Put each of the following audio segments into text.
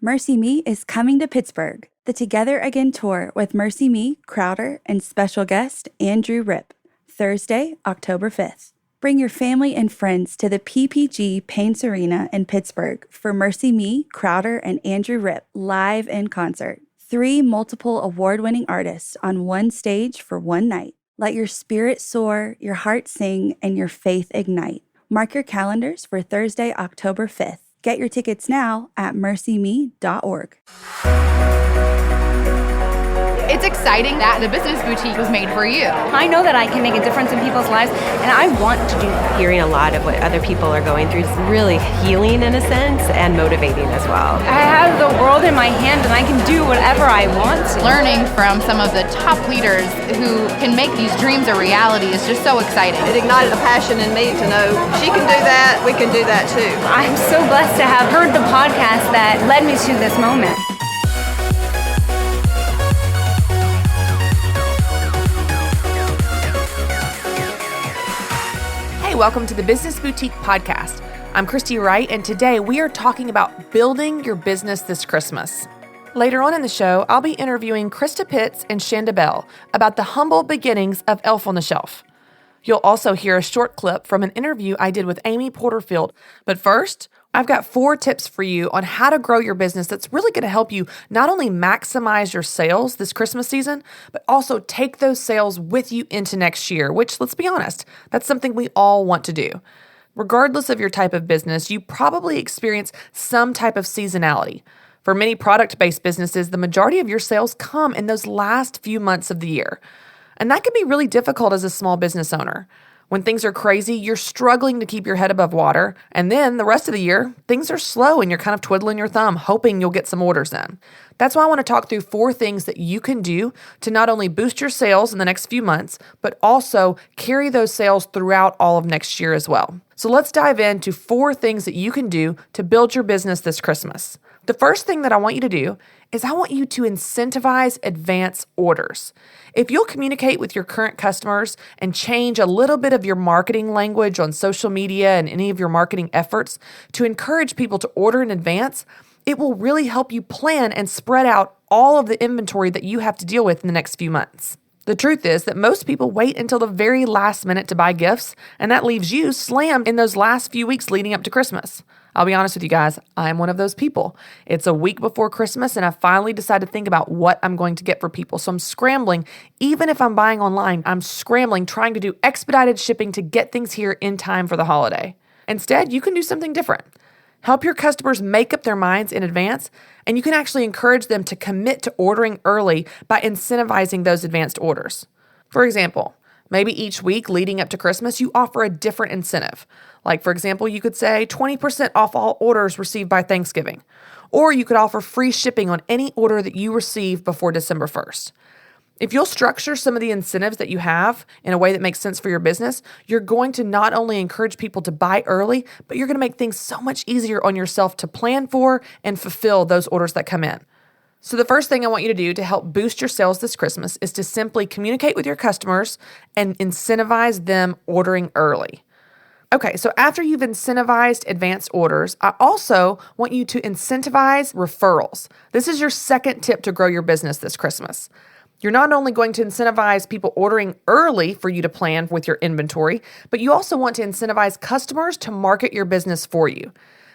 Mercy Me is coming to Pittsburgh. The Together Again tour with Mercy Me, Crowder, and special guest Andrew Ripp. Thursday, October 5th. Bring your family and friends to the PPG Paints Arena in Pittsburgh for Mercy Me, Crowder, and Andrew Ripp live in concert. 3 multiple award-winning artists on one stage for one night. Let your spirit soar, your heart sing, and your faith ignite. Mark your calendars for Thursday, October 5th. Get your tickets now at mercyme.org. It's exciting that the business boutique was made for you. I know that I can make a difference in people's lives, and I want to do that. Hearing a lot of what other people are going through is really healing in a sense and motivating as well. I have the world in my hand, and I can do whatever I want to. Learning from some of the top leaders who can make these dreams a reality is just so exciting. It ignited a passion in me to know she can do that, we can do that too. I'm so blessed to have heard the podcast that led me to this moment. Hey, welcome to the Business Boutique Podcast. I'm Christy Wright, and today we are talking about building your business this Christmas. Later on in the show, I'll be interviewing Krista Pitts and Shanda Bell about the humble beginnings of Elf on the Shelf. You'll also hear a short clip from an interview I did with Amy Porterfield. But first, I've got 4 tips for you on how to grow your business that's really going to help you not only maximize your sales this Christmas season, but also take those sales with you into next year, which, let's be honest, that's something we all want to do. Regardless of your type of business, you probably experience some type of seasonality. For many product-based businesses, the majority of your sales come in those last few months of the year. And that can be really difficult as a small business owner. When things are crazy, you're struggling to keep your head above water. And then the rest of the year, things are slow and you're kind of twiddling your thumb, hoping you'll get some orders in. That's why I want to talk through 4 things that you can do to not only boost your sales in the next few months, but also carry those sales throughout all of next year as well. So let's dive into 4 things that you can do to build your business this Christmas. The first thing that I want you to do is I want you to incentivize advance orders. If you'll communicate with your current customers and change a little bit of your marketing language on social media and any of your marketing efforts to encourage people to order in advance, it will really help you plan and spread out all of the inventory that you have to deal with in the next few months. The truth is that most people wait until the very last minute to buy gifts, and that leaves you slammed in those last few weeks leading up to Christmas. I'll be honest with you guys, I'm one of those people. It's a week before Christmas, and I finally decided to think about what I'm going to get for people. So I'm scrambling. Even if I'm buying online, I'm scrambling, trying to do expedited shipping to get things here in time for the holiday. Instead, you can do something different. Help your customers make up their minds in advance, and you can actually encourage them to commit to ordering early by incentivizing those advanced orders. For example, maybe each week leading up to Christmas, you offer a different incentive. Like, for example, you could say 20% off all orders received by Thanksgiving. Or you could offer free shipping on any order that you receive before December 1st. If you'll structure some of the incentives that you have in a way that makes sense for your business, you're going to not only encourage people to buy early, but you're going to make things so much easier on yourself to plan for and fulfill those orders that come in. So the first thing I want you to do to help boost your sales this Christmas is to simply communicate with your customers and incentivize them ordering early. Okay, so after you've incentivized advanced orders, I also want you to incentivize referrals. This is your second tip to grow your business this Christmas. You're not only going to incentivize people ordering early for you to plan with your inventory, but you also want to incentivize customers to market your business for you.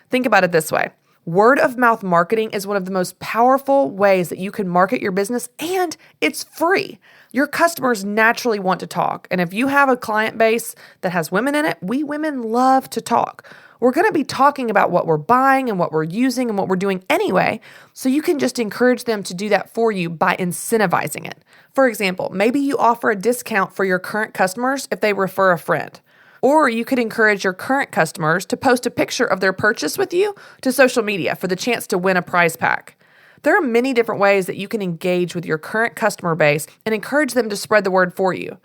Think about it this way. Word of mouth marketing is one of the most powerful ways that you can market your business, and it's free. Your customers naturally want to talk. And if you have a client base that has women in it, we women love to talk. We're going to be talking about what we're buying and what we're using and what we're doing anyway, so you can just encourage them to do that for you by incentivizing it. For example, maybe you offer a discount for your current customers if they refer a friend. Or you could encourage your current customers to post a picture of their purchase with you to social media for the chance to win a prize pack. There are many different ways that you can engage with your current customer base and encourage them to spread the word for you.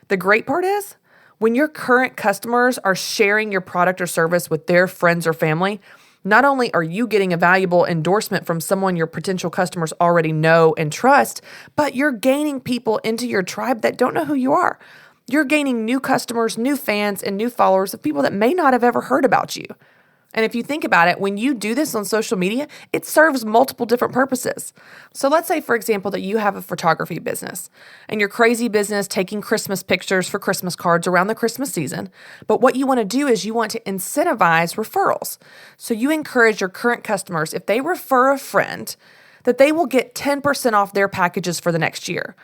The great part is, when your current customers are sharing your product or service with their friends or family, not only are you getting a valuable endorsement from someone your potential customers already know and trust, but you're gaining people into your tribe that don't know who you are. You're gaining new customers, new fans, and new followers of people that may not have ever heard about you. And if you think about it, when you do this on social media, it serves multiple different purposes. So let's say, for example, that you have a photography business and your crazy business taking Christmas pictures for Christmas cards around the Christmas season. But what you want to do is you want to incentivize referrals. So you encourage your current customers, if they refer a friend, that they will get 10% off their packages for the next year.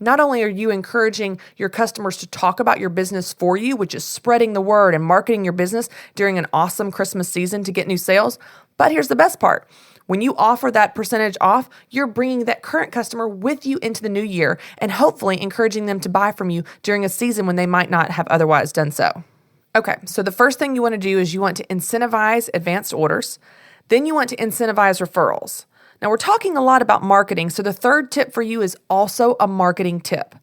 Not only are you encouraging your customers to talk about your business for you, which is spreading the word and marketing your business during an awesome Christmas season to get new sales, but here's the best part. When you offer that percentage off, you're bringing that current customer with you into the new year and hopefully encouraging them to buy from you during a season when they might not have otherwise done so. Okay, so the first thing you want to do is you want to incentivize advanced orders. Then you want to incentivize referrals. Now, we're talking a lot about marketing, so the third tip for you is also a marketing tip.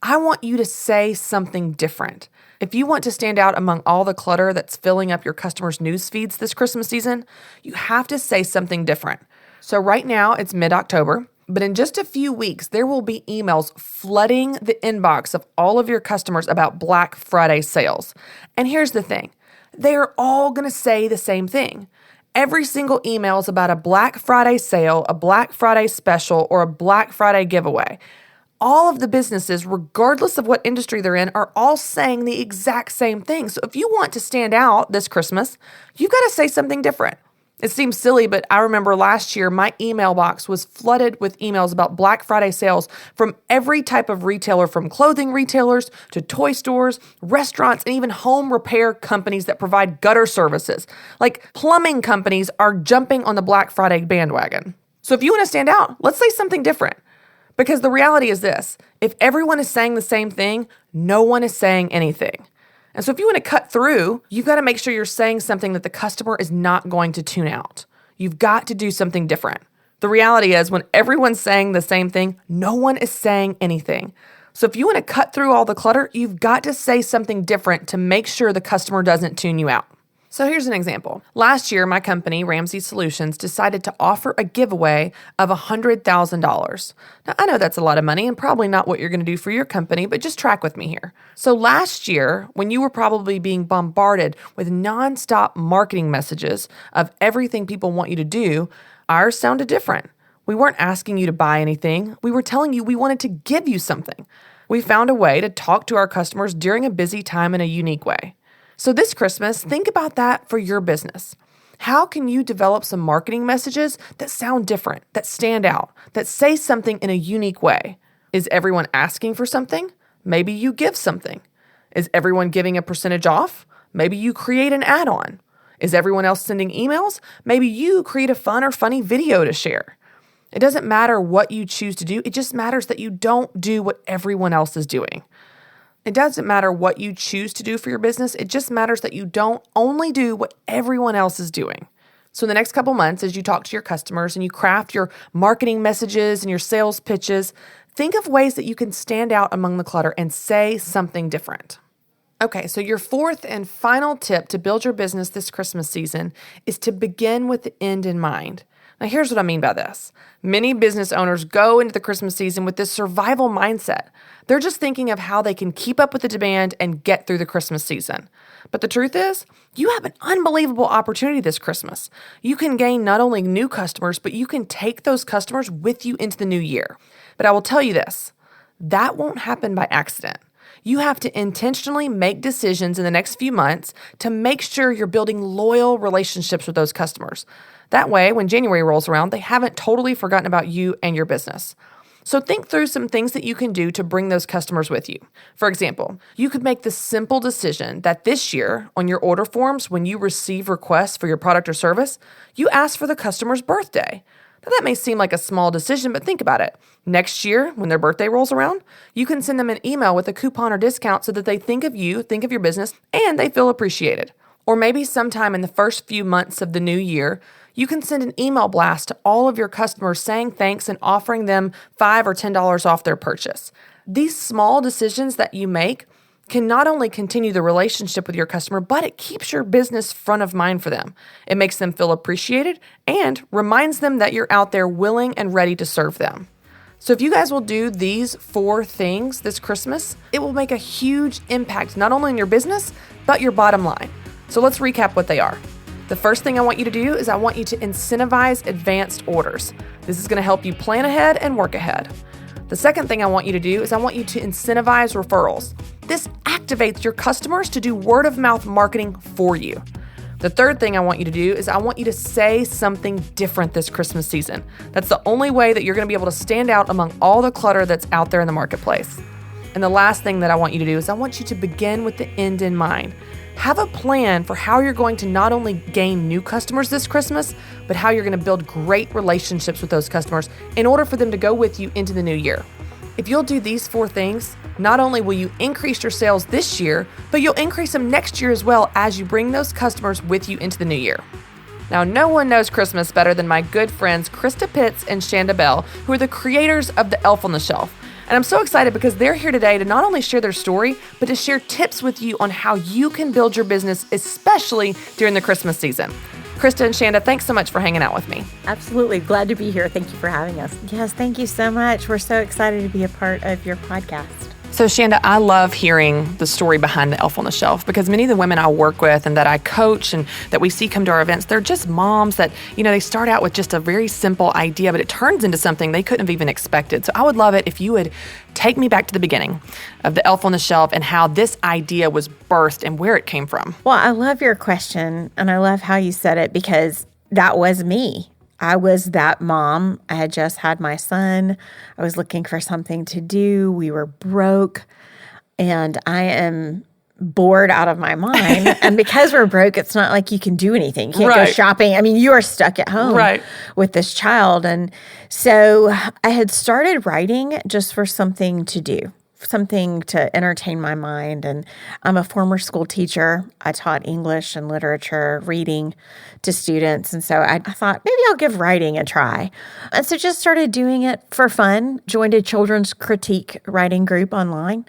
I want you to say something different. If you want to stand out among all the clutter that's filling up your customers' news feeds this Christmas season, you have to say something different. So right now, it's mid-October, but in just a few weeks, there will be emails flooding the inbox of all of your customers about Black Friday sales. And here's the thing. They're all going to say the same thing. Every single email is about a Black Friday sale, a Black Friday special, or a Black Friday giveaway. All of the businesses, regardless of what industry they're in, are all saying the exact same thing. So if you want to stand out this Christmas, you've got to say something different. It seems silly, but I remember last year, my email box was flooded with emails about Black Friday sales from every type of retailer, from clothing retailers to toy stores, restaurants, and even home repair companies that provide gutter services. Like plumbing companies are jumping on the Black Friday bandwagon. So if you want to stand out, let's say something different. Because the reality is this, if everyone is saying the same thing, no one is saying anything. And so if you want to cut through, you've got to make sure you're saying something that the customer is not going to tune out. You've got to do something different. The reality is when everyone's saying the same thing, no one is saying anything. So if you want to cut through all the clutter, you've got to say something different to make sure the customer doesn't tune you out. So here's an example. Last year, my company, Ramsey Solutions, decided to offer a giveaway of $100,000. Now, I know that's a lot of money and probably not what you're going to do for your company, but just track with me here. So last year, when you were probably being bombarded with nonstop marketing messages of everything people want you to do, ours sounded different. We weren't asking you to buy anything. We were telling you we wanted to give you something. We found a way to talk to our customers during a busy time in a unique way. So this Christmas, think about that for your business. How can you develop some marketing messages that sound different, that stand out, that say something in a unique way? Is everyone asking for something? Maybe you give something. Is everyone giving a percentage off? Maybe you create an add-on. Is everyone else sending emails? Maybe you create a fun or funny video to share. It doesn't matter what you choose to do. It just matters that you don't do what everyone else is doing. It doesn't matter what you choose to do for your business. It just matters that you don't only do what everyone else is doing. So in the next couple months, as you talk to your customers and you craft your marketing messages and your sales pitches, think of ways that you can stand out among the clutter and say something different. Okay, so your fourth and final tip to build your business this Christmas season is to begin with the end in mind. Now, here's what I mean by this. Many business owners go into the Christmas season with this survival mindset. They're just thinking of how they can keep up with the demand and get through the Christmas season. But the truth is, you have an unbelievable opportunity this Christmas. You can gain not only new customers, but you can take those customers with you into the new year. But I will tell you this, that won't happen by accident. You have to intentionally make decisions in the next few months to make sure you're building loyal relationships with those customers. That way, when January rolls around, they haven't totally forgotten about you and your business. So think through some things that you can do to bring those customers with you. For example, you could make the simple decision that this year, on your order forms, when you receive requests for your product or service, you ask for the customer's birthday. Now, that may seem like a small decision, but think about it. Next year, when their birthday rolls around, you can send them an email with a coupon or discount so that they think of you, think of your business, and they feel appreciated. Or maybe sometime in the first few months of the new year, you can send an email blast to all of your customers saying thanks and offering them $5 or $10 off their purchase. These small decisions that you make can not only continue the relationship with your customer, but it keeps your business front of mind for them. It makes them feel appreciated and reminds them that you're out there willing and ready to serve them. So if you guys will do these 4 things this Christmas, it will make a huge impact not only on your business, but your bottom line. So let's recap what they are. The first thing I want you to do is I want you to incentivize advanced orders. This is going to help you plan ahead and work ahead. The second thing I want you to do is I want you to incentivize referrals. This activates your customers to do word-of-mouth marketing for you. The third thing I want you to do is I want you to say something different this Christmas season. That's the only way that you're going to be able to stand out among all the clutter that's out there in the marketplace. And the last thing that I want you to do is I want you to begin with the end in mind. Have a plan for how you're going to not only gain new customers this Christmas, but how you're going to build great relationships with those customers in order for them to go with you into the new year. If you'll do these 4 things, not only will you increase your sales this year, but you'll increase them next year as well as you bring those customers with you into the new year. Now, no one knows Christmas better than my good friends Krista Pitts and Shanda Bell, who are the creators of the Elf on the Shelf. And I'm so excited because they're here today to not only share their story, but to share tips with you on how you can build your business, especially during the Christmas season. Krista and Shanda, thanks so much for hanging out with me. Absolutely. Glad to be here. Thank you for having us. Yes, thank you so much. We're so excited to be a part of your podcast. So Shanda, I love hearing the story behind the Elf on the Shelf because many of the women I work with and that I coach and that we see come to our events, they're just moms that, they start out with just a very simple idea, but it turns into something they couldn't have even expected. So I would love it if you would take me back to the beginning of the Elf on the Shelf and how this idea was birthed and where it came from. Well, I love your question and I love how you said it because that was me. I was that mom. I had just had my son. I was looking for something to do. We were broke. And I am bored out of my mind. And because we're broke, it's not like you can do anything. You can't go shopping. I mean, you are stuck at home with this child. And so I had started writing just for something to do, something to entertain my mind. And I'm a former school teacher. I taught English and literature, reading to students. And so I thought, maybe I'll give writing a try. And so just started doing it for fun, joined a children's critique writing group online.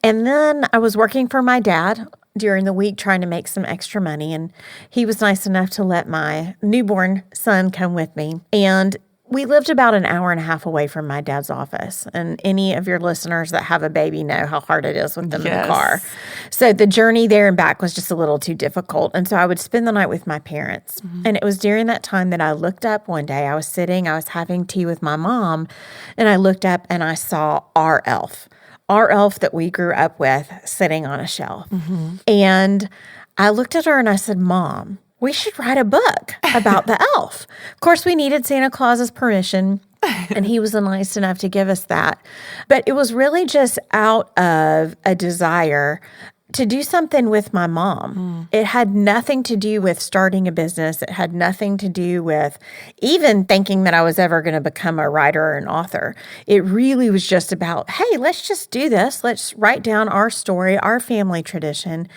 And then I was working for my dad during the week trying to make some extra money. And he was nice enough to let my newborn son come with me. And we lived about an hour and a half away from my dad's office. And any of your listeners that have a baby know how hard it is with them in the car. So the journey there and back was just a little too difficult. And so I would spend the night with my parents. Mm-hmm. And it was during that time that I looked up one day. I was having tea with my mom. And I looked up and I saw our elf that we grew up with sitting on a shelf. Mm-hmm. And I looked at her and I said, Mom, we should write a book about the elf. Of course, we needed Santa Claus's permission, and he was nice enough to give us that. But it was really just out of a desire to do something with my mom. It had nothing to do with starting a business. It had nothing to do with even thinking that I was ever going to become a writer or an author. It really was just about, hey, let's just do this. Let's write down our story, our family tradition.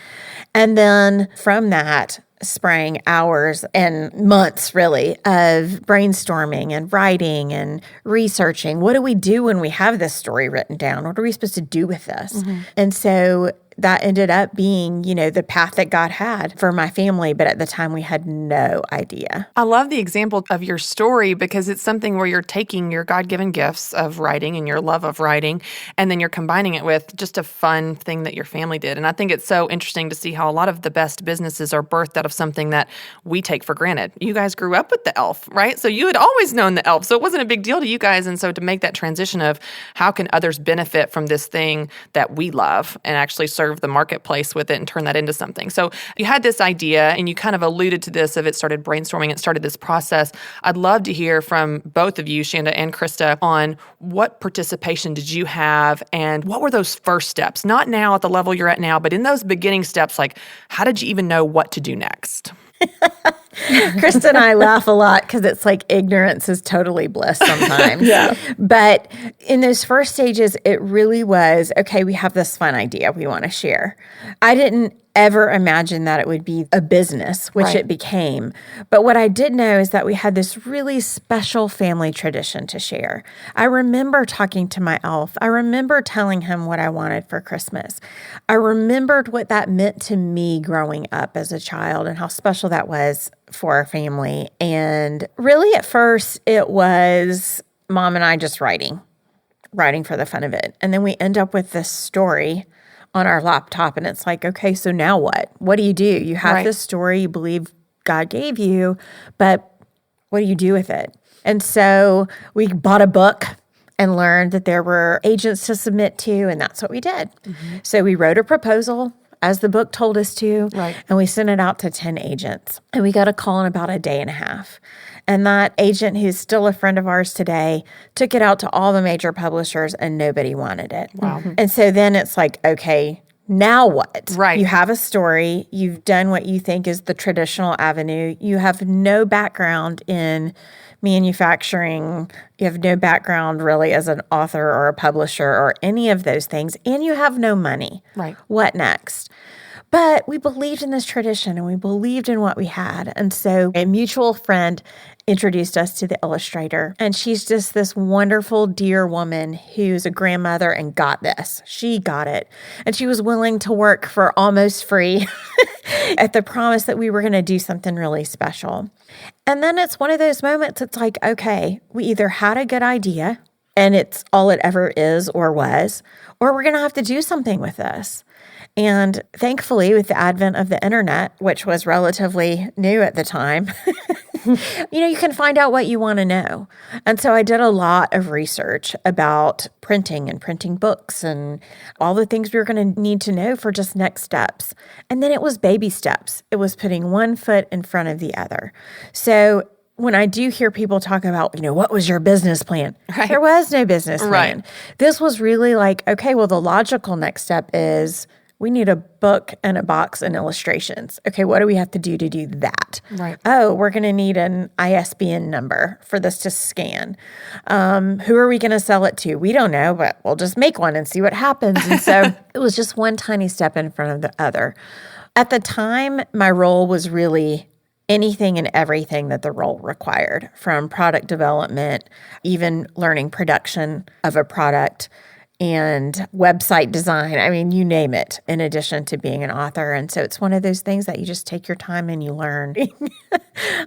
And then from that, sprang hours and months, really, of brainstorming and writing and researching. What do we do when we have this story written down? What are we supposed to do with this? Mm-hmm. And so that ended up being, the path that God had for my family. But at the time, we had no idea. I love the example of your story because it's something where you're taking your God-given gifts of writing and your love of writing, and then you're combining it with just a fun thing that your family did. And I think it's so interesting to see how a lot of the best businesses are birthed out of something that we take for granted. You guys grew up with the elf, right? So you had always known the elf. So it wasn't a big deal to you guys. And so to make that transition of how can others benefit from this thing that we love and actually serve the marketplace with it and turn that into something. So you had this idea and you kind of alluded to this of it started brainstorming, it started this process. I'd love to hear from both of you, Shanda and Krista, on what participation did you have and what were those first steps? Not now at the level you're at now, but in those beginning steps, like how did you even know what to do next? Krista and I laugh a lot because it's like ignorance is totally bliss sometimes. But in those first stages, it really was, okay, we have this fun idea we want to share. I didn't ever imagine that it would be a business, which it became. But what I did know is that we had this really special family tradition to share. I remember talking to my elf. I remember telling him what I wanted for Christmas. I remembered what that meant to me growing up as a child and how special that was for our family. And really at first it was Mom and I just writing for the fun of it. And then we end up with this story on our laptop and it's like, okay, so now what? What do? You have this story, you believe God gave you, but what do you do with it? And so we bought a book and learned that there were agents to submit to, and that's what we did. So we wrote a proposal as the book told us to, and we sent it out to 10 agents. And we got a call in about a day and a half. And that agent, who's still a friend of ours today, took it out to all the major publishers, and nobody wanted it. Wow. And so then it's like, okay, now what? Right. You have a story. You've done what you think is the traditional avenue. You have no background in manufacturing. You have no background really as an author or a publisher or any of those things. And you have no money. Right. What next? But we believed in this tradition and we believed in what we had. And so a mutual friend introduced us to the illustrator. And she's just this wonderful, dear woman who's a grandmother and got this. She got it. And she was willing to work for almost free at the promise that we were going to do something really special. And then it's one of those moments, it's like, okay, we either had a good idea and it's all it ever is or was, or we're going to have to do something with this. And thankfully, with the advent of the internet, which was relatively new at the time, you can find out what you want to know. And so I did a lot of research about printing and printing books and all the things we were going to need to know for just next steps. And then it was baby steps. It was putting one foot in front of the other. So when I do hear people talk about, what was your business plan? Right. There was no business plan. Right. This was really like, okay, well, the logical next step is we need a book and a box and illustrations. Okay, what do we have to do that? Right. Oh, we're going to need an ISBN number for this to scan. Who are we going to sell it to? We don't know, but we'll just make one and see what happens. And so it was just one tiny step in front of the other. At the time, my role was really anything and everything that the role required, from product development, even learning production of a product, and website design. I mean, you name it, in addition to being an author. And so it's one of those things that you just take your time and you learn.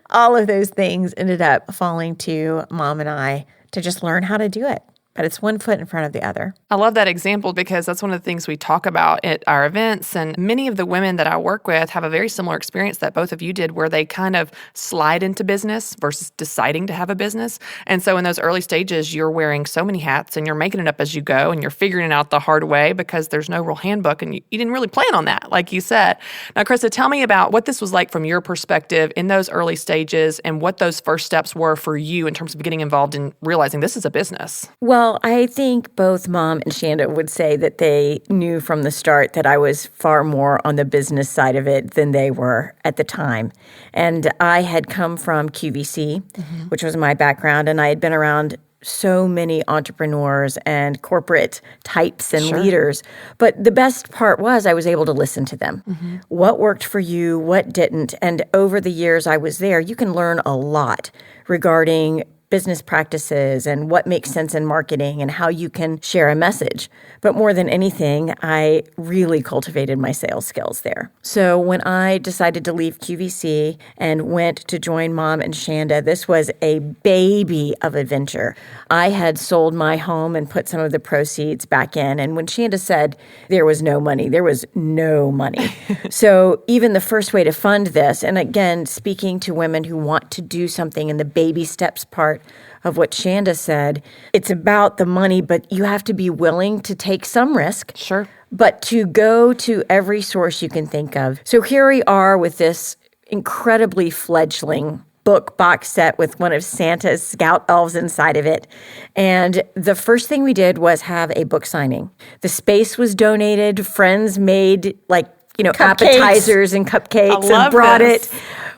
All of those things ended up falling to Mom and I to just learn how to do it. But it's one foot in front of the other. I love that example because that's one of the things we talk about at our events. And many of the women that I work with have a very similar experience that both of you did, where they kind of slide into business versus deciding to have a business. And so in those early stages, you're wearing so many hats and you're making it up as you go and you're figuring it out the hard way because there's no real handbook and you didn't really plan on that, like you said. Now, Krista, tell me about what this was like from your perspective in those early stages and what those first steps were for you in terms of getting involved in realizing this is a business. Well, I think both Mom and Shanda would say that they knew from the start that I was far more on the business side of it than they were at the time. And I had come from QVC, which was my background, and I had been around so many entrepreneurs and corporate types and leaders. But the best part was I was able to listen to them. What worked for you, what didn't. And over the years I was there, you can learn a lot regarding business practices and what makes sense in marketing and how you can share a message. But more than anything, I really cultivated my sales skills there. So when I decided to leave QVC and went to join Mom and Shanda, this was a baby of a venture. I had sold my home and put some of the proceeds back in. And when Shanda said there was no money, there was no money. So even the first way to fund this, and again, speaking to women who want to do something in the baby steps part of what Shanda said, it's about the money, but you have to be willing to take some risk. Sure. But to go to every source you can think of. So here we are with this incredibly fledgling book box set with one of Santa's scout elves inside of it. And the first thing we did was have a book signing. The space was donated. Friends made appetizers and cupcakes and brought it.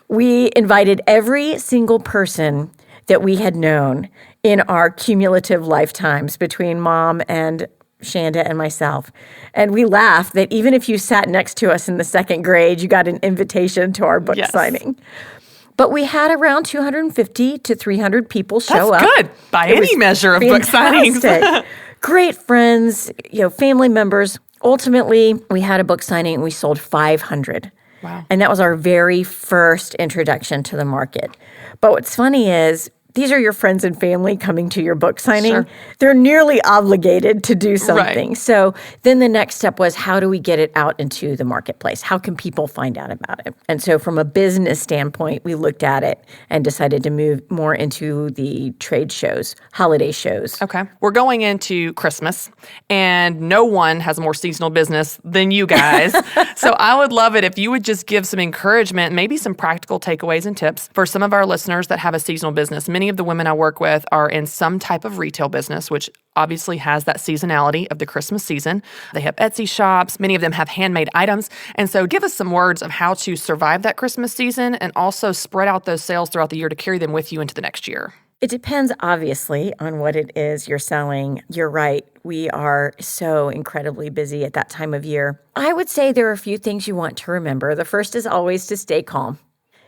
We invited every single person that we had known in our cumulative lifetimes between Mom and Shanda and myself. And we laughed that even if you sat next to us in the second grade, you got an invitation to our book signing. But we had around 250 to 300 people show up. That's good by any measure of book signings. Great friends, family members. Ultimately, we had a book signing and we sold 500. Wow. And that was our very first introduction to the market. But what's funny is these are your friends and family coming to your book signing. Sure. They're nearly obligated to do something. Right. So then the next step was, how do we get it out into the marketplace? How can people find out about it? And so from a business standpoint, we looked at it and decided to move more into the trade shows, holiday shows. Okay. We're going into Christmas, and no one has more seasonal business than you guys. So I would love it if you would just give some encouragement, maybe some practical takeaways and tips for some of our listeners that have a seasonal business. Many of the women I work with are in some type of retail business, which obviously has that seasonality of the Christmas season. They have Etsy shops. Many of them have handmade items. And so give us some words of how to survive that Christmas season and also spread out those sales throughout the year to carry them with you into the next year. It depends, obviously, on what it is you're selling. You're right. We are so incredibly busy at that time of year. I would say there are a few things you want to remember. The first is always to stay calm,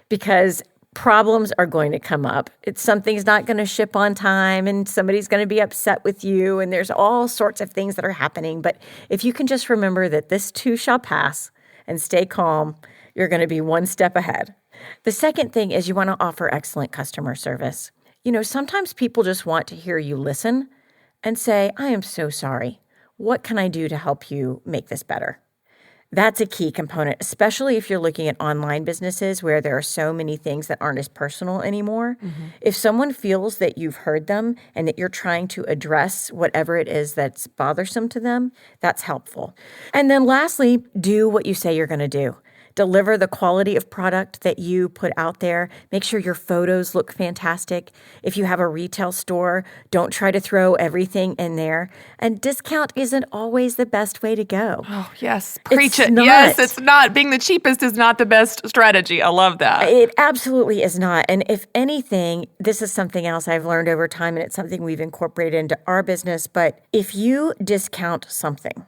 because problems are going to come up. Something's not going to ship on time, and somebody's going to be upset with you, and there's all sorts of things that are happening. But if you can just remember that this too shall pass and stay calm, you're going to be one step ahead. The second thing is you want to offer excellent customer service. Sometimes people just want to hear you listen and say, I am so sorry. What can I do to help you make this better? That's a key component, especially if you're looking at online businesses where there are so many things that aren't as personal anymore. Mm-hmm. If someone feels that you've heard them and that you're trying to address whatever it is that's bothersome to them, that's helpful. And then lastly, do what you say you're going to do. Deliver the quality of product that you put out there. Make sure your photos look fantastic. If you have a retail store, don't try to throw everything in there. And discount isn't always the best way to go. Oh, yes. Preach it. Not. Yes, it's not. Being the cheapest is not the best strategy. I love that. It absolutely is not. And if anything, this is something else I've learned over time, and it's something we've incorporated into our business. But if you discount something,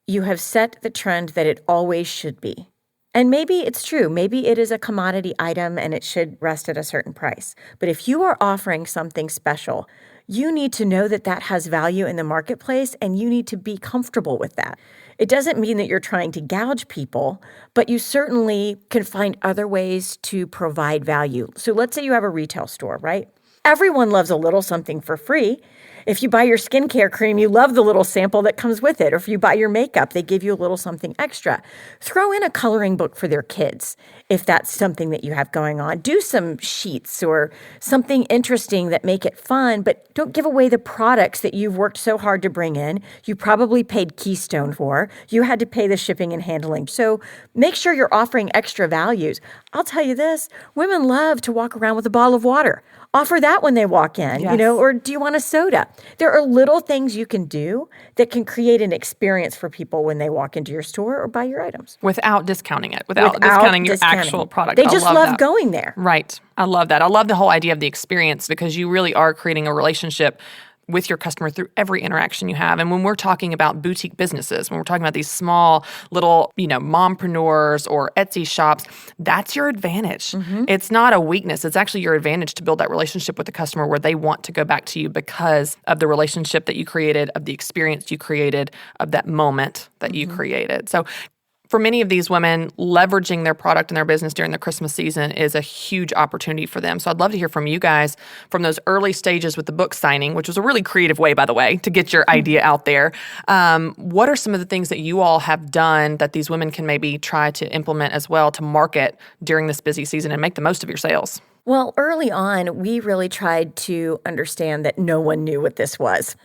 you have set the trend that it always should be. And maybe it's true. Maybe it is a commodity item and it should rest at a certain price. But if you are offering something special, you need to know that that has value in the marketplace, and you need to be comfortable with that. It doesn't mean that you're trying to gouge people, but you certainly can find other ways to provide value. So let's say you have a retail store, right? Everyone loves a little something for free. If you buy your skincare cream, you love the little sample that comes with it. Or if you buy your makeup, they give you a little something extra. Throw in a coloring book for their kids if that's something that you have going on. Do some sheets or something interesting that make it fun, but don't give away the products that you've worked so hard to bring in. You probably paid Keystone for. You had to pay the shipping and handling. So make sure you're offering extra values. I'll tell you this, women love to walk around with a bottle of water. Offer that when they walk in, yes. Or do you want a soda? There are little things you can do that can create an experience for people when they walk into your store or buy your items. Without discounting it, without discounting your actual product. They just love that. going there. Right. I love that. I love the whole idea of the experience, because you really are creating a relationship with your customer through every interaction you have. And when we're talking about boutique businesses, when we're talking about these small little, mompreneurs or Etsy shops, that's your advantage. Mm-hmm. It's not a weakness. It's actually your advantage to build that relationship with the customer where they want to go back to you because of the relationship that you created, of the experience you created, of that moment that you created. So for many of these women, leveraging their product and their business during the Christmas season is a huge opportunity for them. So I'd love to hear from you guys from those early stages with the book signing, which was a really creative way, by the way, to get your idea out there. What are some of the things that you all have done that these women can maybe try to implement as well to market during this busy season and make the most of your sales? Well, early on, we really tried to understand that no one knew what this was.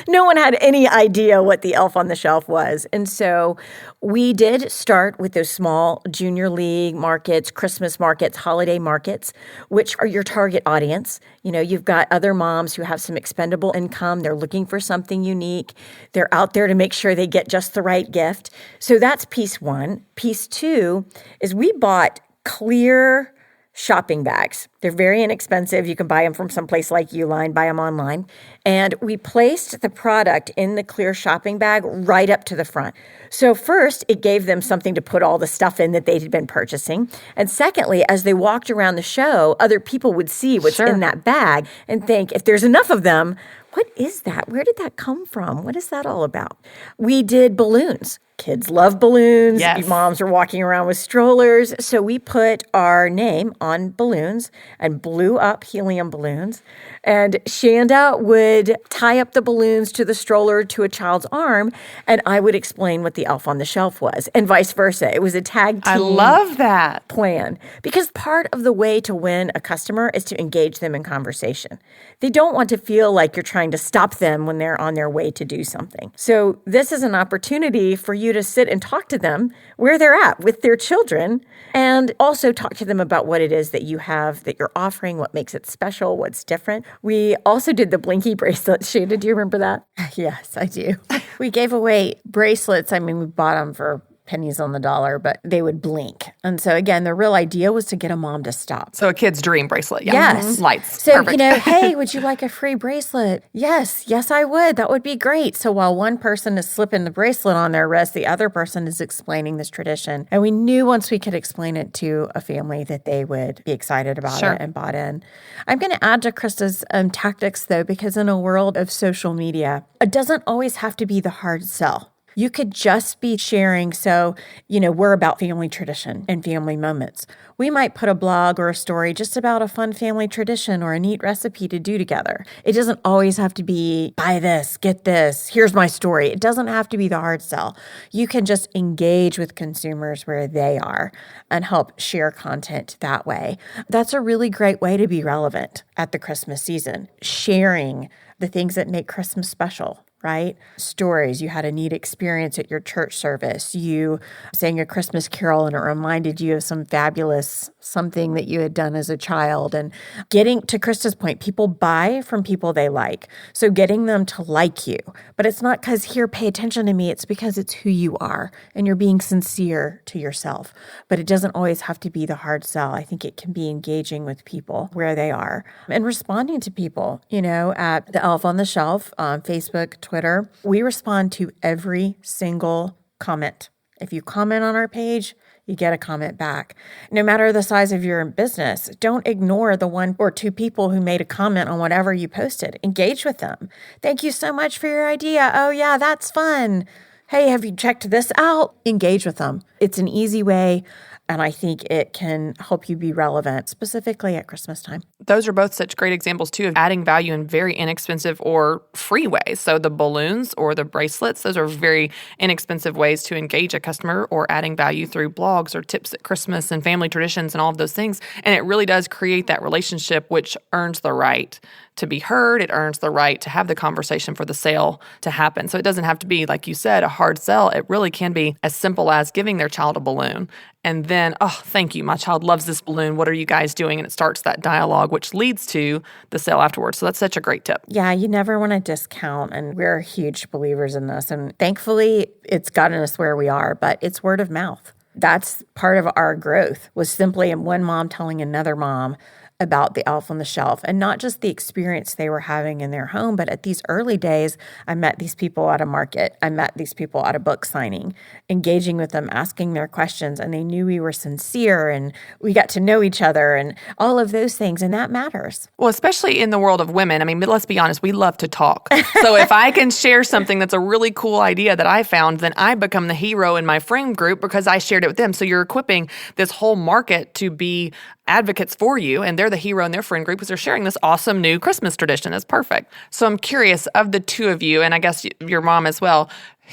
No one had any idea what the elf on the shelf was. And so we did start with those small junior league markets, Christmas markets, holiday markets, which are your target audience. You've got other moms who have some expendable income. They're looking for something unique. They're out there to make sure they get just the right gift. So that's piece one. Piece two is we bought clear shopping bags. They're very inexpensive. You can buy them from someplace like Uline, buy them online. And we placed the product in the clear shopping bag right up to the front. So first, it gave them something to put all the stuff in that they had been purchasing. And secondly, as they walked around the show, other people would see what's in that bag and think, if there's enough of them, what is that? Where did that come from? What is that all about? We did balloons. Kids love balloons. Yes. Moms are walking around with strollers. So we put our name on balloons and blew up helium balloons. And Shanda would tie up the balloons to the stroller to a child's arm, and I would explain what the elf on the shelf was, and vice versa. It was a tag team. I love that plan, because part of the way to win a customer is to engage them in conversation. They don't want to feel like you're trying to stop them when they're on their way to do something. So this is an opportunity for you to sit and talk to them where they're at with their children, and also talk to them about what it is that you have, that you're offering, what makes it special, what's different. We also did the Blinky bracelet. Shanda, do you remember that? Yes, I do. We gave away bracelets. I mean, we bought them for pennies on the dollar, but they would blink. And so again, the real idea was to get a mom to stop. So a kid's dream bracelet. Yeah. Yes. Lights. So, Perfect. Hey, would you like a free bracelet? Yes, I would. That would be great. So while one person is slipping the bracelet on their wrist, the other person is explaining this tradition. And we knew once we could explain it to a family that they would be excited about it and bought in. I'm going to add to Krista's tactics, though, because in a world of social media, it doesn't always have to be the hard sell. You could just be sharing. So, we're about family tradition and family moments. We might put a blog or a story just about a fun family tradition or a neat recipe to do together. It doesn't always have to be, buy this, get this, here's my story. It doesn't have to be the hard sell. You can just engage with consumers where they are and help share content that way. That's a really great way to be relevant at the Christmas season, sharing the things that make Christmas special. Right? Stories. You had a neat experience at your church service. You sang a Christmas carol and it reminded you of some fabulous something that you had done as a child. And getting to Krista's point, people buy from people they like. So getting them to like you. But it's not because, here, pay attention to me. It's because it's who you are and you're being sincere to yourself. But it doesn't always have to be the hard sell. I think it can be engaging with people where they are and responding to people, at the Elf on the Shelf on Facebook, Twitter. We respond to every single comment. If you comment on our page, you get a comment back. No matter the size of your business, don't ignore the one or two people who made a comment on whatever you posted. Engage with them. Thank you so much for your idea. Oh yeah, that's fun. Hey, have you checked this out? Engage with them. It's an easy way, and I think it can help you be relevant, specifically at Christmas time. Those are both such great examples, too, of adding value in very inexpensive or free ways. So the balloons or the bracelets, those are very inexpensive ways to engage a customer, or adding value through blogs or tips at Christmas and family traditions and all of those things. And it really does create that relationship, which earns the right to be heard. It earns the right to have the conversation for the sale to happen. So it doesn't have to be, like you said, a hard sell. It really can be as simple as giving their child a balloon and then, oh, thank you, my child loves this balloon. What are you guys doing? And it starts that dialogue, which leads to the sale afterwards. So that's such a great tip. Yeah, you never want to discount, and we're huge believers in this. And thankfully, it's gotten us where we are, but it's word of mouth. That's part of our growth, was simply one mom telling another mom about the Elf on the Shelf, and not just the experience they were having in their home, but at these early days, I met these people at a market. I met these people at a book signing, engaging with them, asking their questions, and they knew we were sincere and we got to know each other and all of those things, and that matters. Well, especially in the world of women. I mean, let's be honest, we love to talk. So if I can share something that's a really cool idea that I found, then I become the hero in my friend group because I shared it with them. So you're equipping this whole market to be advocates for you, and they're the hero in their friend group because they're sharing this awesome new Christmas tradition. It's perfect. So I'm curious, of the two of you, and I guess your mom as well,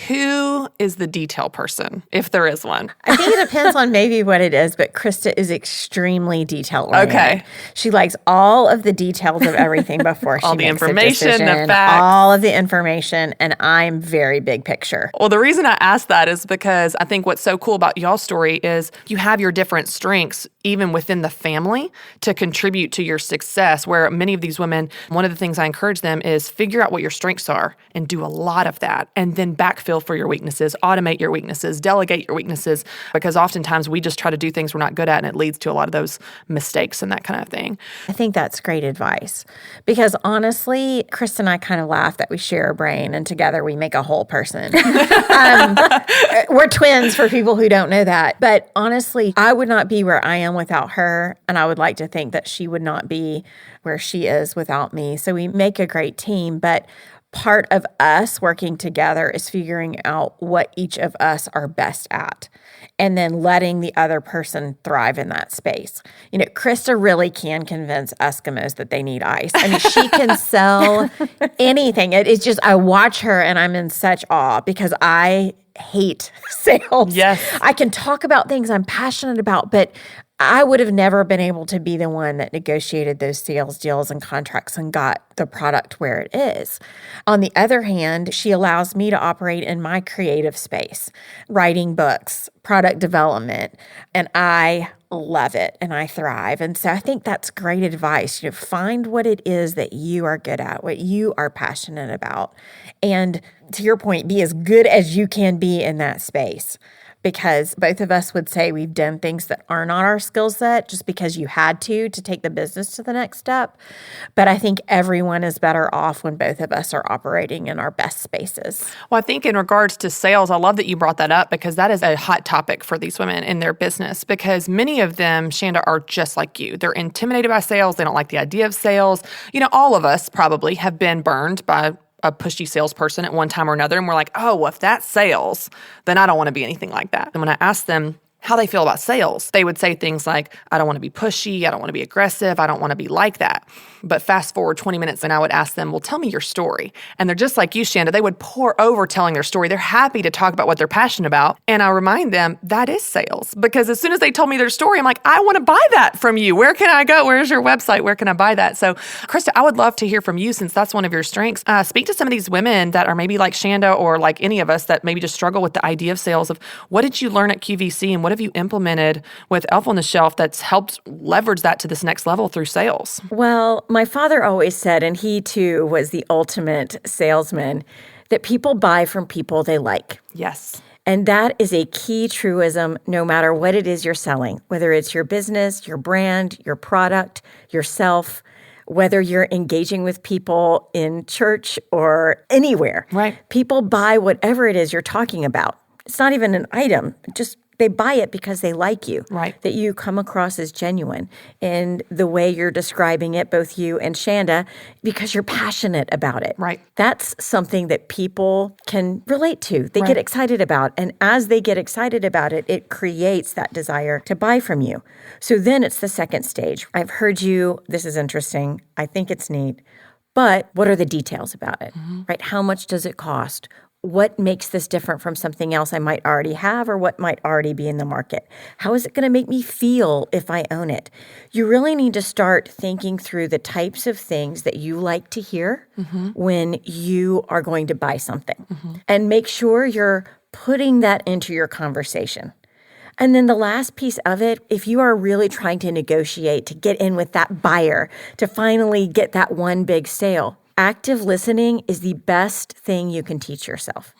who is the detail person, if there is one? I think it depends on maybe what it is, but Krista is extremely detail-oriented. Okay. She likes all of the details of everything before she all the makes information, a decision, the facts. all of the information, and I'm very big picture. Well, the reason I asked that is because I think what's so cool about y'all's story is you have your different strengths, even within the family, to contribute to your success, where many of these women, one of the things I encourage them is figure out what your strengths are and do a lot of that, and then backfill for your weaknesses, automate your weaknesses, delegate your weaknesses, because oftentimes we just try to do things we're not good at, and it leads to a lot of those mistakes and that kind of thing. I think that's great advice, because honestly, Chris and I kind of laugh that we share a brain and together we make a whole person. We're twins for people who don't know that. But honestly, I would not be where I am without her, and I would like to think that she would not be where she is without me. So we make a great team, but part of us working together is figuring out what each of us are best at and then letting the other person thrive in that space. You know, Krista really can convince Eskimos that they need ice. I mean, she can sell anything. It's just, I watch her and I'm in such awe because I hate sales. Yes. I can talk about things I'm passionate about, but I would have never been able to be the one that negotiated those sales deals and contracts and got the product where it is. On the other hand, she allows me to operate in my creative space, writing books, product development, and I love it and I thrive. And so I think that's great advice. You know, find what it is that you are good at, what you are passionate about. And to your point, be as good as you can be in that space. Because both of us would say we've done things that are not our skill set just because you had to take the business to the next step. But I think everyone is better off when both of us are operating in our best spaces. Well, I think in regards to sales, I love that you brought that up because that is a hot topic for these women in their business because many of them, Shanda, are just like you. They're intimidated by sales. They don't like the idea of sales. You know, all of us probably have been burned by a pushy salesperson at one time or another. And we're like, oh, well, if that's sales, then I don't want to be anything like that. And when I asked them how they feel about sales, they would say things like, I don't want to be pushy. I don't want to be aggressive. I don't want to be like that. But fast forward 20 minutes and I would ask them, well, tell me your story. And they're just like you, Shanda. They would pour over telling their story. They're happy to talk about what they're passionate about. And I remind them that is sales because as soon as they told me their story, I'm like, I want to buy that from you. Where can I go? Where's your website? Where can I buy that? So Krista, I would love to hear from you since that's one of your strengths. Speak to some of these women that are maybe like Shanda or like any of us that maybe just struggle with the idea of sales of what did you learn at QVC and what have you implemented with Elf on the Shelf that's helped leverage that to this next level through sales? Well, my father always said, and he too was the ultimate salesman, that people buy from people they like. Yes. And that is a key truism no matter what it is you're selling, whether it's your business, your brand, your product, yourself, whether you're engaging with people in church or anywhere. Right. People buy whatever it is you're talking about. It's not even an item, just they buy it because they like you, right? That you come across as genuine in the way you're describing it, both you and Shanda, because you're passionate about it. Right. That's something that people can relate to. They get excited about. And as they get excited about it, it creates that desire to buy from you. So then it's the second stage. I've heard you, this is interesting. I think it's neat. But what are the details about it, right? How much does it cost? What makes this different from something else I might already have or what might already be in the market? How is it going to make me feel if I own it? You really need to start thinking through the types of things that you like to hear when you are going to buy something. And make sure you're putting that into your conversation. And then the last piece of it, if you are really trying to negotiate, to get in with that buyer, to finally get that one big sale, active listening is the best thing you can teach yourself.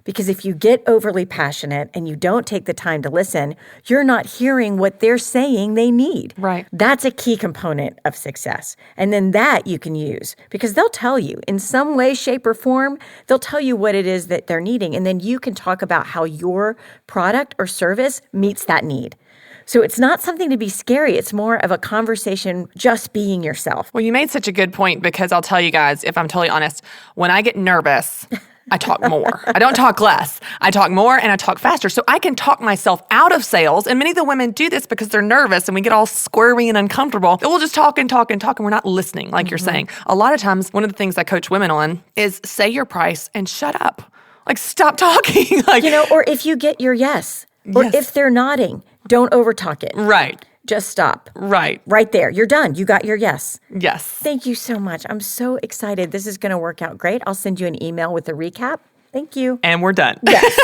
Because if you get overly passionate and you don't take the time to listen, you're not hearing what they're saying they need. Right. That's a key component of success. And then that you can use because they'll tell you in some way, shape, or form, they'll tell you what it is that they're needing. And then you can talk about how your product or service meets that need. So it's not something to be scary. It's more of a conversation just being yourself. Well, you made such a good point because I'll tell you guys, if I'm totally honest, when I get nervous, I talk more. I don't talk less. I talk more and I talk faster. So I can talk myself out of sales. And many of the women do this because they're nervous and we get all squirmy and uncomfortable. We'll just talk and talk and talk and we're not listening like you're saying. A lot of times, one of the things I coach women on is say your price and shut up. Like stop talking. Like, or if you get your yes, or if they're nodding, don't overtalk it. Right. Just stop. Right. Right there. You're done. You got your yes. Yes. Thank you so much. I'm so excited. This is going to work out great. I'll send you an email with a recap. Thank you. And we're done. Yes.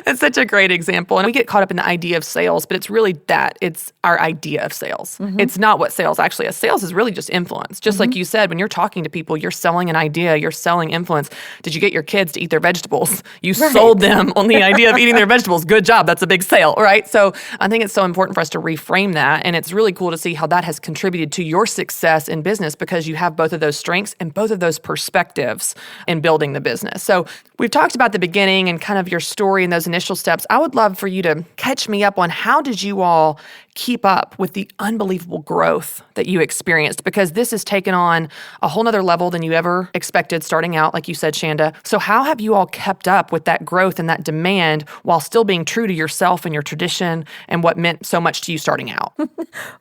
That's such a great example. And we get caught up in the idea of sales, but it's really that. It's our idea of sales. It's not what sales actually is. Sales is really just influence. Just like you said, when you're talking to people, you're selling an idea, you're selling influence. Did you get your kids to eat their vegetables? You sold them on the idea of eating their vegetables. Good job. That's a big sale, right? So I think it's so important for us to reframe that. And it's really cool to see how that has contributed to your success in business because you have both of those strengths and both of those perspectives in building the business. So we've talked about the beginning and kind of your story and those initial initial steps, I would love for you to catch me up on how did you all keep up with the unbelievable growth that you experienced? Because this has taken on a whole nother level than you ever expected starting out, like you said, Shanda. So how have you all kept up with that growth and that demand while still being true to yourself and your tradition and what meant so much to you starting out?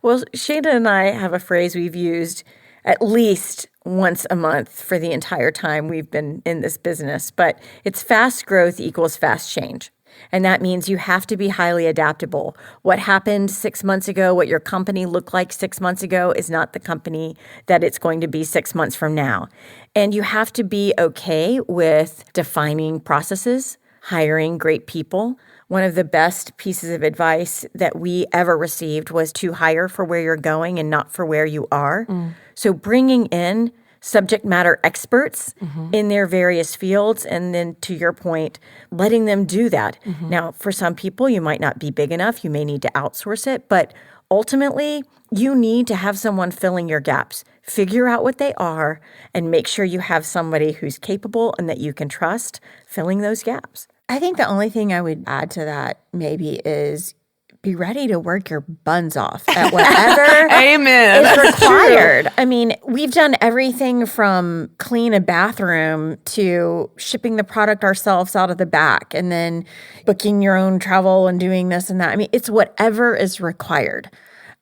Well, Shanda and I have a phrase we've used at least once a month for the entire time we've been in this business, but it's fast growth equals fast change. And that means you have to be highly adaptable. What happened 6 months ago, what your company looked like 6 months ago is not the company that it's going to be 6 months from now. And you have to be okay with defining processes, hiring great people. One of the best pieces of advice that we ever received was to hire for where you're going and not for where you are. So bringing in subject matter experts in their various fields, and then to your point, letting them do that. Now, for some people, you might not be big enough. You may need to outsource it, but ultimately, you need to have someone filling your gaps. Figure out what they are and make sure you have somebody who's capable and that you can trust filling those gaps. I think the only thing I would add to that maybe is be ready to work your buns off at whatever Amen. is required. I mean, we've done everything from clean a bathroom to shipping the product ourselves out of the back and then booking your own travel and doing this and that. I mean, it's whatever is required,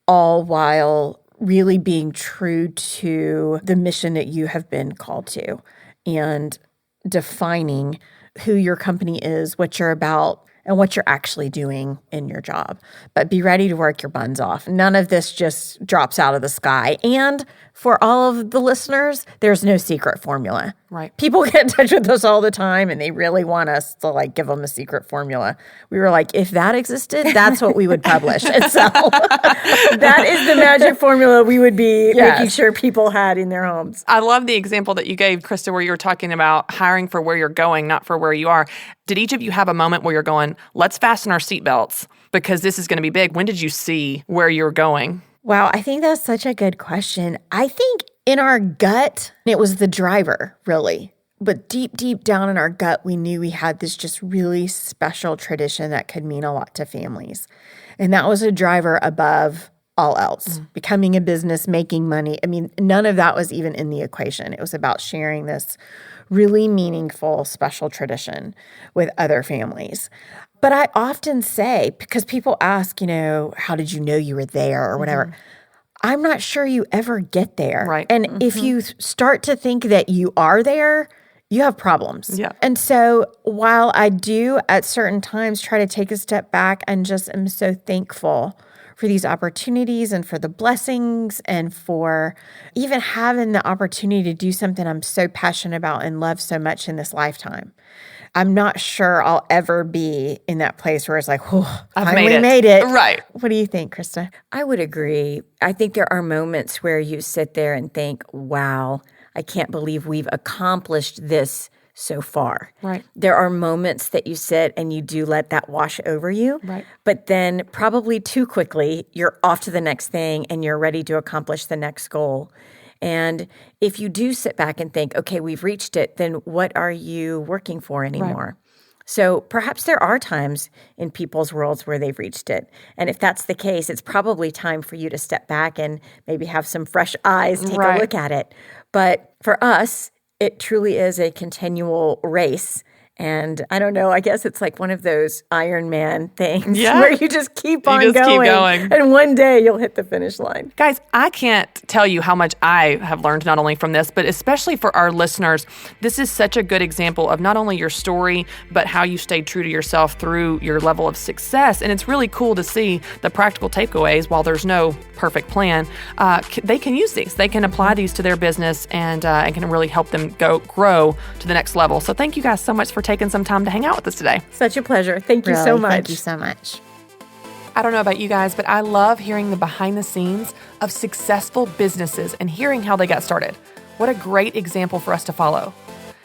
all while really being true to the mission that you have been called to and defining who your company is, what you're about, and what you're actually doing in your job. But be ready to work your buns off. None of this just drops out of the sky. And for all of the listeners, there's no secret formula. Right. People get in touch with us all the time and they really want us to like give them a secret formula. We were like, if that existed, that's what we would publish. And so that is the magic formula we would be making sure people had in their homes. I love the example that you gave, Krista, where you were talking about hiring for where you're going, not for where you are. Did each of you have a moment where you're going, let's fasten our seatbelts because this is going to be big? When did you see where you're going? Wow, I think that's such a good question. I think in our gut, it was the driver, really. But deep, deep down in our gut, we knew we had this just really special tradition that could mean a lot to families. And that was a driver above all else. Becoming a business, making money. I mean, none of that was even in the equation. It was about sharing this really meaningful, special tradition with other families. But I often say, because people ask, how did you know you were there or whatever, I'm not sure you ever get there. Right. And if you start to think that you are there, you have problems. Yeah. And so while I do at certain times try to take a step back and just am so thankful for these opportunities and for the blessings and for even having the opportunity to do something I'm so passionate about and love so much in this lifetime, I'm not sure I'll ever be in that place where it's like, oh, I finally made it. Right. What do you think, Krista? I would agree. I think there are moments where you sit there and think, wow, I can't believe we've accomplished this so far. Right. There are moments that you sit and you do let that wash over you. Right. But then probably too quickly, you're off to the next thing and you're ready to accomplish the next goal. And if you do sit back and think, okay, we've reached it, then what are you working for anymore? Right. So perhaps there are times in people's worlds where they've reached it. And if that's the case, it's probably time for you to step back and maybe have some fresh eyes, take a look at it. But for us, it truly is a continual race. And I don't know, I guess it's like one of those Iron Man things where you just keep on going. And one day you'll hit the finish line. Guys, I can't tell you how much I have learned not only from this, but especially for our listeners. This is such a good example of not only your story, but how you stayed true to yourself through your level of success. And it's really cool to see the practical takeaways. While there's no perfect plan, they can use these. They can apply these to their business and can really help them grow to the next level. So thank you guys so much for taking some time to hang out with us today. Such a pleasure. Thank you so much. Thank you so much. I don't know about you guys, but I love hearing the behind the scenes of successful businesses and hearing how they got started. What a great example for us to follow.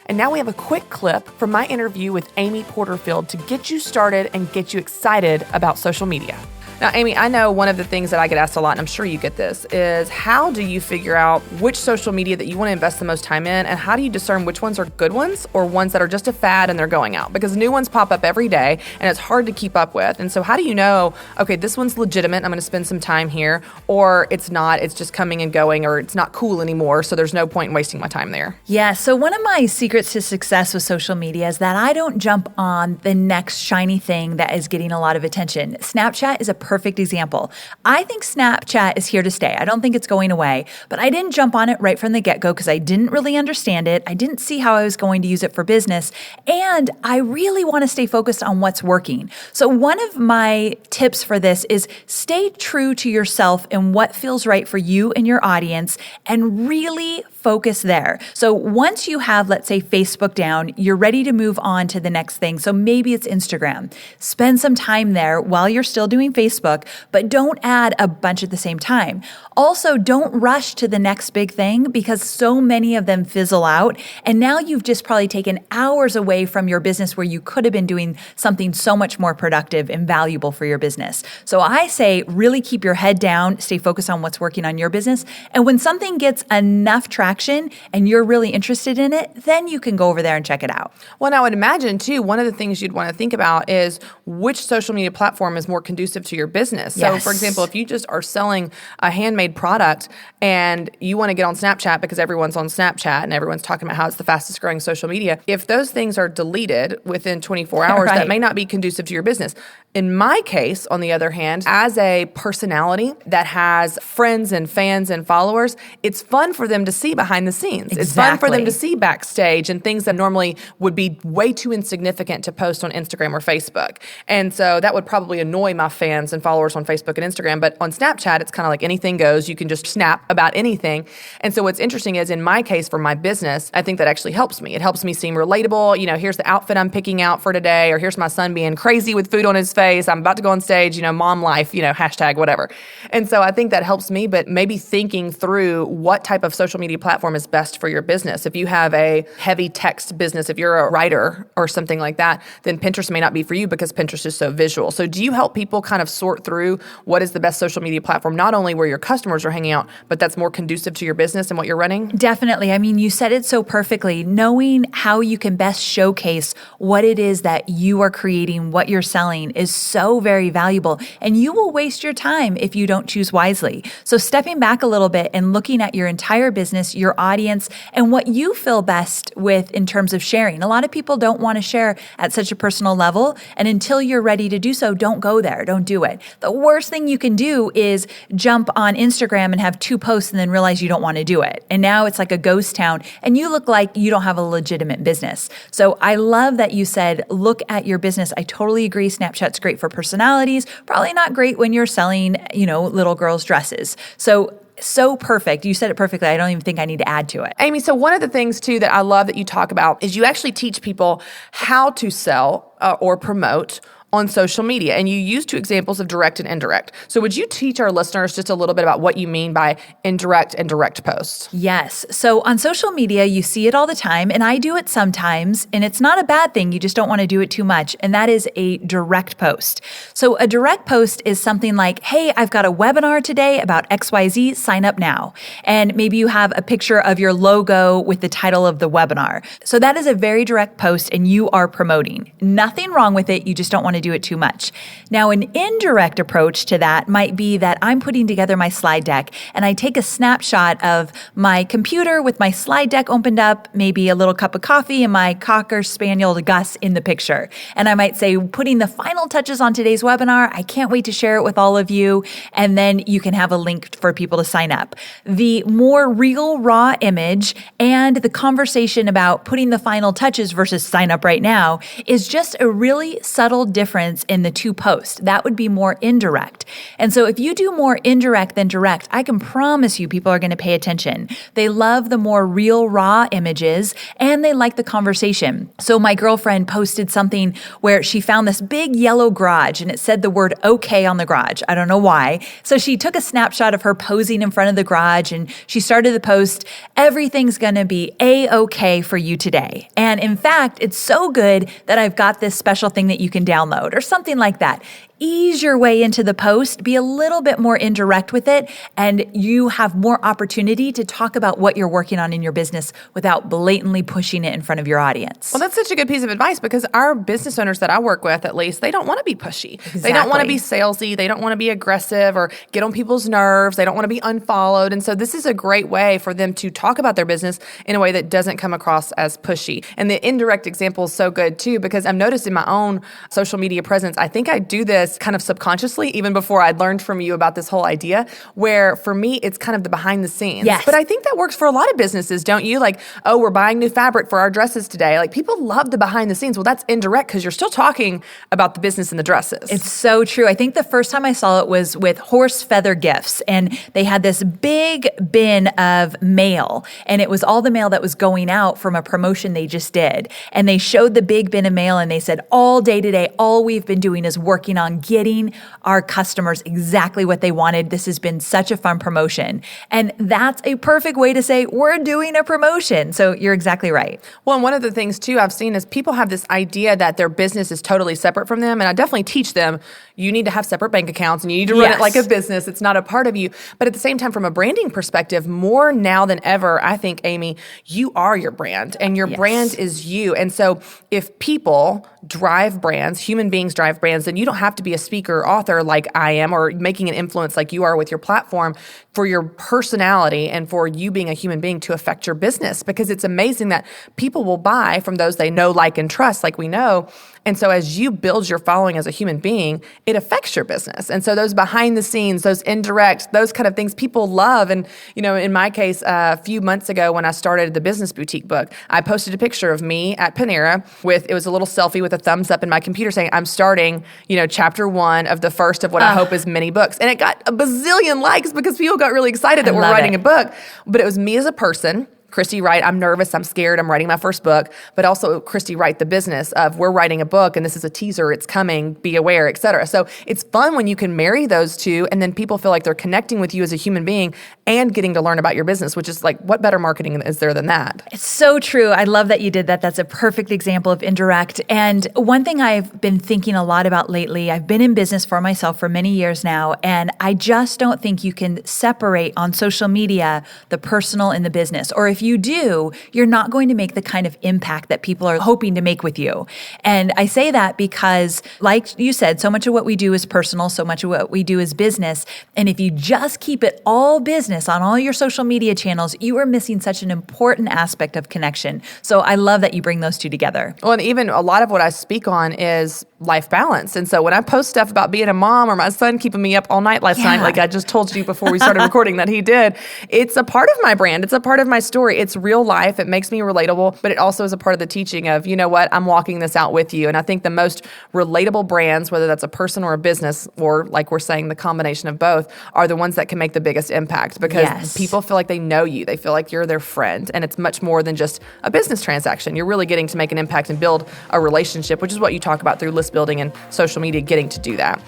And now we have a quick clip from my interview with Amy Porterfield to get you started and get you excited about social media. Now, Amy, I know one of the things that I get asked a lot, and I'm sure you get this, is how do you figure out which social media that you want to invest the most time in, and how do you discern which ones are good ones or ones that are just a fad and they're going out? Because new ones pop up every day, and it's hard to keep up with. And so how do you know, okay, this one's legitimate, I'm going to spend some time here, or it's not, it's just coming and going, or it's not cool anymore, so there's no point in wasting my time there? Yeah, so one of my secrets to success with social media is that I don't jump on the next shiny thing that is getting a lot of attention. Snapchat is a perfect example. I think Snapchat is here to stay. I don't think it's going away, but I didn't jump on it right from the get-go because I didn't really understand it. I didn't see how I was going to use it for business, and I really want to stay focused on what's working. So one of my tips for this is stay true to yourself and what feels right for you and your audience, and really focus there. So once you have, let's say, Facebook down, you're ready to move on to the next thing. So maybe it's Instagram. Spend some time there while you're still doing Facebook, but don't add a bunch at the same time. Also, don't rush to the next big thing because so many of them fizzle out. And now you've just probably taken hours away from your business where you could have been doing something so much more productive and valuable for your business. So I say really keep your head down, stay focused on what's working on your business. And when something gets enough traction and you're really interested in it, then you can go over there and check it out. Well, and I would imagine too, one of the things you'd want to think about is which social media platform is more conducive to your business. Yes. So for example, if you just are selling a handmade product and you want to get on Snapchat because everyone's on Snapchat and everyone's talking about how it's the fastest growing social media, if those things are deleted within 24 hours, Right. that may not be conducive to your business. In my case, on the other hand, as a personality that has friends and fans and followers, it's fun for them to see behind the scenes. It's fun for them to see backstage and things that normally would be way too insignificant to post on Instagram or Facebook. And so that would probably annoy my fans and followers on Facebook and Instagram. But on Snapchat, it's kind of like anything goes. You can just snap about anything. And so what's interesting is in my case, for my business, I think that actually helps me. It helps me seem relatable. You know, here's the outfit I'm picking out for today, or here's my son being crazy with food on his face. I'm about to go on stage, mom life, hashtag whatever. And so I think that helps me, but maybe thinking through what type of social media platform is best for your business. If you have a heavy text business, if you're a writer or something like that, then Pinterest may not be for you because Pinterest is so visual. So do you help people kind of sort through what is the best social media platform, not only where your customers are hanging out, but that's more conducive to your business and what you're running? Definitely. I mean, you said it so perfectly. Knowing how you can best showcase what it is that you are creating, what you're selling is so very valuable, and you will waste your time if you don't choose wisely. So stepping back a little bit and looking at your entire business, your audience, and what you feel best with in terms of sharing. A lot of people don't want to share at such a personal level, and until you're ready to do so, don't go there. Don't do it. The worst thing you can do is jump on Instagram and have 2 posts and then realize you don't want to do it. And now it's like a ghost town, and you look like you don't have a legitimate business. So I love that you said, look at your business. I totally agree. Snapchat's great for personalities, probably not great when you're selling, little girls' dresses. So perfect. You said it perfectly. I don't even think I need to add to it. Amy, so one of the things too that I love that you talk about is you actually teach people how to sell or promote on social media. And you use 2 examples of direct and indirect. So would you teach our listeners just a little bit about what you mean by indirect and direct posts? Yes. So on social media, you see it all the time, and I do it sometimes, and it's not a bad thing. You just don't want to do it too much. And that is a direct post. So a direct post is something like, hey, I've got a webinar today about XYZ, sign up now. And maybe you have a picture of your logo with the title of the webinar. So that is a very direct post, and you are promoting. Nothing wrong with it. You just don't want to do it too much. Now, an indirect approach to that might be that I'm putting together my slide deck and I take a snapshot of my computer with my slide deck opened up, maybe a little cup of coffee and my Cocker Spaniel Gus in the picture. And I might say, putting the final touches on today's webinar, I can't wait to share it with all of you. And then you can have a link for people to sign up. The more real, raw image and the conversation about putting the final touches versus sign up right now is just a really subtle difference in the 2 posts. That would be more indirect. And so if you do more indirect than direct, I can promise you people are going to pay attention. They love the more real, raw images, and they like the conversation. So my girlfriend posted something where she found this big yellow garage and it said the word okay on the garage. I don't know why. So she took a snapshot of her posing in front of the garage and she started the post, everything's going to be A-okay for you today. And in fact, it's so good that I've got this special thing that you can download. mode or something like that. Ease your way into the post, be a little bit more indirect with it, and you have more opportunity to talk about what you're working on in your business without blatantly pushing it in front of your audience. Well, that's such a good piece of advice because our business owners that I work with, at least, they don't want to be pushy. Exactly. They don't want to be salesy. They don't want to be aggressive or get on people's nerves. They don't want to be unfollowed. And so this is a great way for them to talk about their business in a way that doesn't come across as pushy. And the indirect example is so good too, because I've noticed in my own social media presence, I think I do this kind of subconsciously, even before I'd learned from you about this whole idea, where for me, it's kind of the behind the scenes. Yes. But I think that works for a lot of businesses, don't you? Like, oh, we're buying new fabric for our dresses today. Like, people love the behind the scenes. Well, that's indirect because you're still talking about the business and the dresses. It's so true. I think the first time I saw it was with horse feather gifts, and they had this big bin of mail, and it was all the mail that was going out from a promotion they just did. And they showed the big bin of mail, and they said, all day today, all we've been doing is working on getting our customers exactly what they wanted. This has been such a fun promotion. And that's a perfect way to say, we're doing a promotion. So you're exactly right. Well, and one of the things too I've seen is people have this idea that their business is totally separate from them. And I definitely teach them, you need to have separate bank accounts and you need to run it like a business. It's not a part of you. But at the same time, from a branding perspective, more now than ever, I think, Amy, you are your brand and your brand is you. And so if people drive brands, human beings drive brands, then you don't have to be a speaker or author like I am or making an influence like you are with your platform for your personality and for you being a human being to affect your business, because it's amazing that people will buy from those they know, like, and trust, like we know. And so as you build your following as a human being, it affects your business. And so those behind the scenes, those indirect, those kind of things people love. And, you know, in my case, a few months ago when I started the Business Boutique book, I posted a picture of me at Panera it was a little selfie with a thumbs up in my computer saying, I'm starting, chapter 1 of the first of what I hope is many books. And it got a bazillion likes because people got really excited that we're writing a book. But it was me as a person. Christy Wright, I'm nervous, I'm scared, I'm writing my first book, but also Christy Wright, the business of we're writing a book and this is a teaser, it's coming, be aware, et cetera. So it's fun when you can marry those two and then people feel like they're connecting with you as a human being and getting to learn about your business, which is like, what better marketing is there than that? It's so true. I love that you did that. That's a perfect example of indirect. And one thing I've been thinking a lot about lately, I've been in business for myself for many years now, and I just don't think you can separate on social media the personal and the business. Or if you do, you're not going to make the kind of impact that people are hoping to make with you. And I say that because, like you said, so much of what we do is personal, so much of what we do is business. And if you just keep it all business on all your social media channels, you are missing such an important aspect of connection. So I love that you bring those two together. Well, and even a lot of what I speak on is life balance. And so when I post stuff about being a mom or my son keeping me up all night last night, like I just told you before we started recording that he did, it's a part of my brand. It's a part of my story. It's real life. It makes me relatable, but it also is a part of the teaching of, you know what, I'm walking this out with you. And I think the most relatable brands, whether that's a person or a business, or like we're saying, the combination of both, are the ones that can make the biggest impact because people feel like they know you. They feel like you're their friend. And it's much more than just a business transaction. You're really getting to make an impact and build a relationship, which is what you talk about through list building and social media, getting to do that.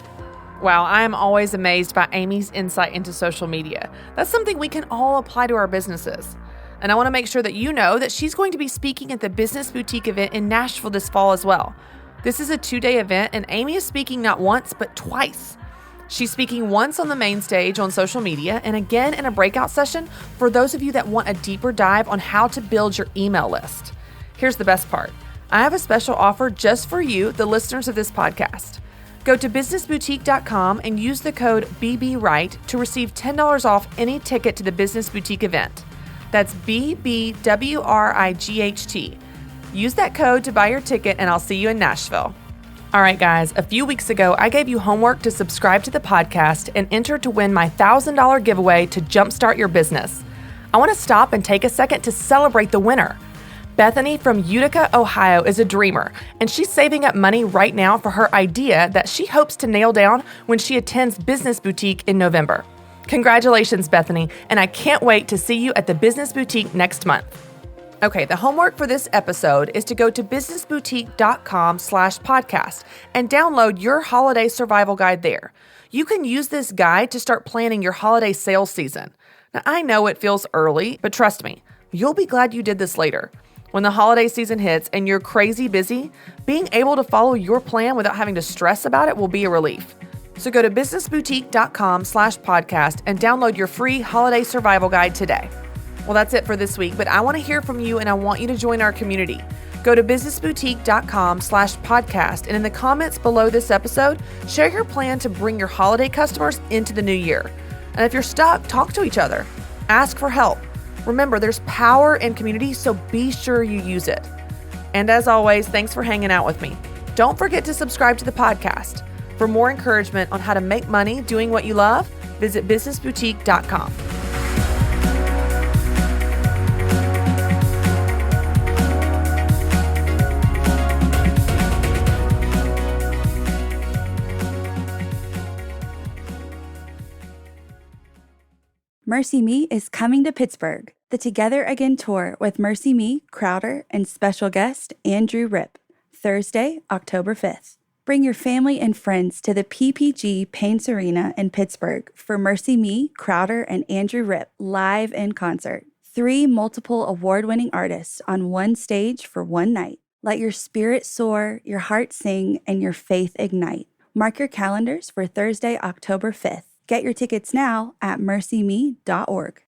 Wow, I am always amazed by Amy's insight into social media. That's something we can all apply to our businesses. And I want to make sure that you know that she's going to be speaking at the Business Boutique event in Nashville this fall as well. This is a 2-day event, and Amy is speaking not once, but twice. She's speaking once on the main stage on social media and again in a breakout session for those of you that want a deeper dive on how to build your email list. Here's the best part. I have a special offer just for you, the listeners of this podcast. Go to businessboutique.com and use the code BBWright to receive $10 off any ticket to the Business Boutique event. That's BBWRIGHT. Use that code to buy your ticket, and I'll see you in Nashville. All right, guys, a few weeks ago, I gave you homework to subscribe to the podcast and enter to win my $1,000 giveaway to jumpstart your business. I want to stop and take a second to celebrate the winner. Bethany from Utica, Ohio is a dreamer, and she's saving up money right now for her idea that she hopes to nail down when she attends Business Boutique in November. Congratulations, Bethany, and I can't wait to see you at the Business Boutique next month. Okay, the homework for this episode is to go to businessboutique.com/podcast and download your holiday survival guide there. You can use this guide to start planning your holiday sales season. Now, I know it feels early, but trust me, you'll be glad you did this later. When the holiday season hits and you're crazy busy, being able to follow your plan without having to stress about it will be a relief. So go to businessboutique.com/podcast and download your free holiday survival guide today. Well, that's it for this week, but I want to hear from you and I want you to join our community. Go to businessboutique.com/podcast and in the comments below this episode, share your plan to bring your holiday customers into the new year. And if you're stuck, talk to each other. Ask for help. Remember, there's power in community, so be sure you use it. And as always, thanks for hanging out with me. Don't forget to subscribe to the podcast. For more encouragement on how to make money doing what you love, visit businessboutique.com. Mercy Me is coming to Pittsburgh, the Together Again tour with Mercy Me, Crowder, and special guest Andrew Rip, Thursday, October 5th. Bring your family and friends to the PPG Paints Arena in Pittsburgh for Mercy Me, Crowder, and Andrew Rip live in concert. 3 multiple award-winning artists on one stage for one night. Let your spirit soar, your heart sing, and your faith ignite. Mark your calendars for Thursday, October 5th. Get your tickets now at mercyme.org.